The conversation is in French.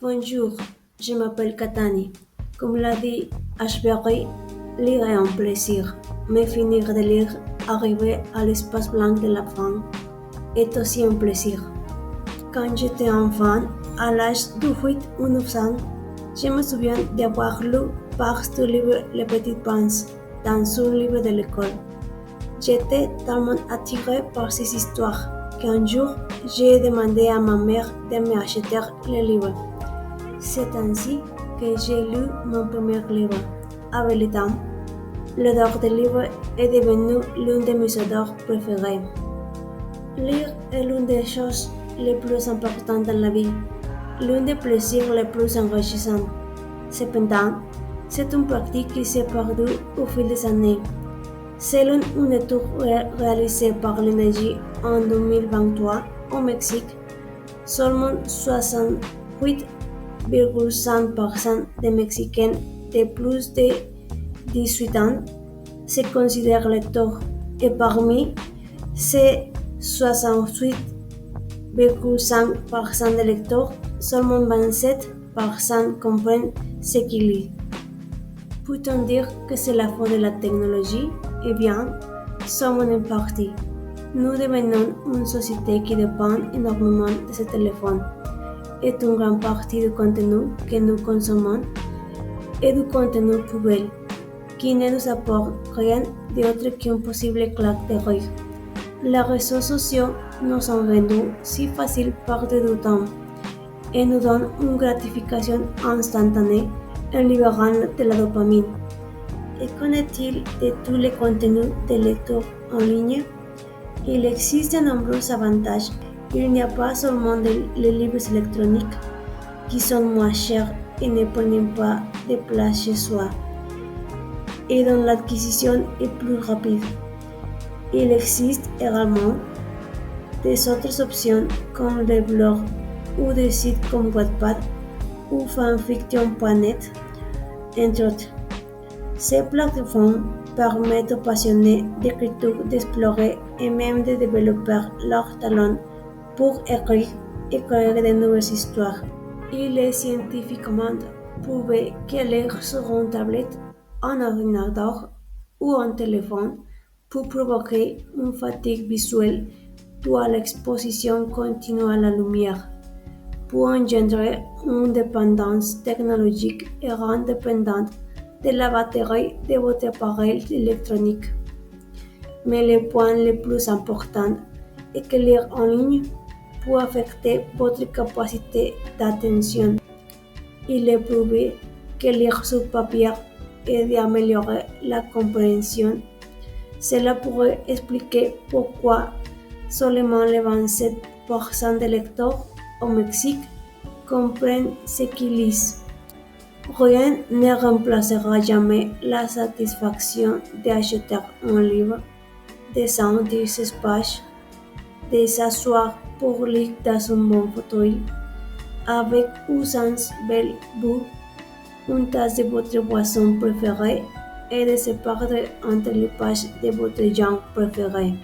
Bonjour, je m'appelle Katani. Comme l'a dit Ashbery, lire est un plaisir, mais finir de lire, arriver à l'espace blanc de la fin, est aussi un plaisir. Quand j'étais enfant, à l'âge de 8 ou 9 ans, je me souviens d'avoir lu par ce livre Les Petites Pinces dans un livre de l'école. J'étais tellement attirée par ces histoires qu'un jour, j'ai demandé à ma mère de m'acheter le livre. C'est ainsi que j'ai lu mon premier livre. Avec le temps, l'odeur des livres est devenue l'une de mes odeurs préférées. Lire est l'une des choses les plus importantes dans la vie, l'un des plaisirs les plus enrichissants. Cependant, c'est une pratique qui s'est perdue au fil des années. Selon une étude réalisée par l'Énergie en 2023 au Mexique, seulement 68,5% des Mexicains de plus de 18 ans se considèrent lecteurs et parmi ces 68,5% de lecteurs, seulement 27% comprennent ce qu'ils lisent. Peut-on dire que c'est la faute de la technologie? Eh bien, sommes en partie. Nous devenons une société qui dépend énormément de ce téléphone et une grande partie du contenu que nous consommons est du contenu poubelle qui ne nous apporte rien d'autre qu'une possible claque de rire. Les réseaux sociaux nous ont rendu si faciles perdre du temps et nous donnent une gratification instantanée en libérant de la dopamine. Et qu'en est-il de tous les contenus de lecture en ligne? Il existe de nombreux avantages. Il n'y a pas seulement les livres électroniques qui sont moins chers et ne prennent pas de place chez soi, et dont l'acquisition est plus rapide. Il existe également des autres options comme les blogs ou des sites comme Wattpad ou fanfiction.net, entre autres. Ces plateformes permettent aux passionnés d'écriture d'explorer et même de développer leur talent pour écrire et créer de nouvelles histoires. Il est scientifiquement prouvé que lire sur une tablette, un ordinateur ou un téléphone peut provoquer une fatigue visuelle due à l'exposition continue à la lumière, peut engendrer une dépendance technologique et rendre dépendante de la batterie de votre appareil électronique. Mais le point le plus important est que lire en ligne peut affecter votre capacité d'attention. Il est prouvé que lire sur papier aide à améliorer la compréhension. Cela pourrait expliquer pourquoi seulement les 27% des lecteurs au Mexique comprennent ce qu'ils lisent. Rien ne remplacera jamais la satisfaction d'acheter un livre, de sentir ses pages, de s'asseoir pour lire dans un bon fauteuil, avec ou sans belle vue, une tasse de votre boisson préférée et de se perdre entre les pages de votre genre préféré.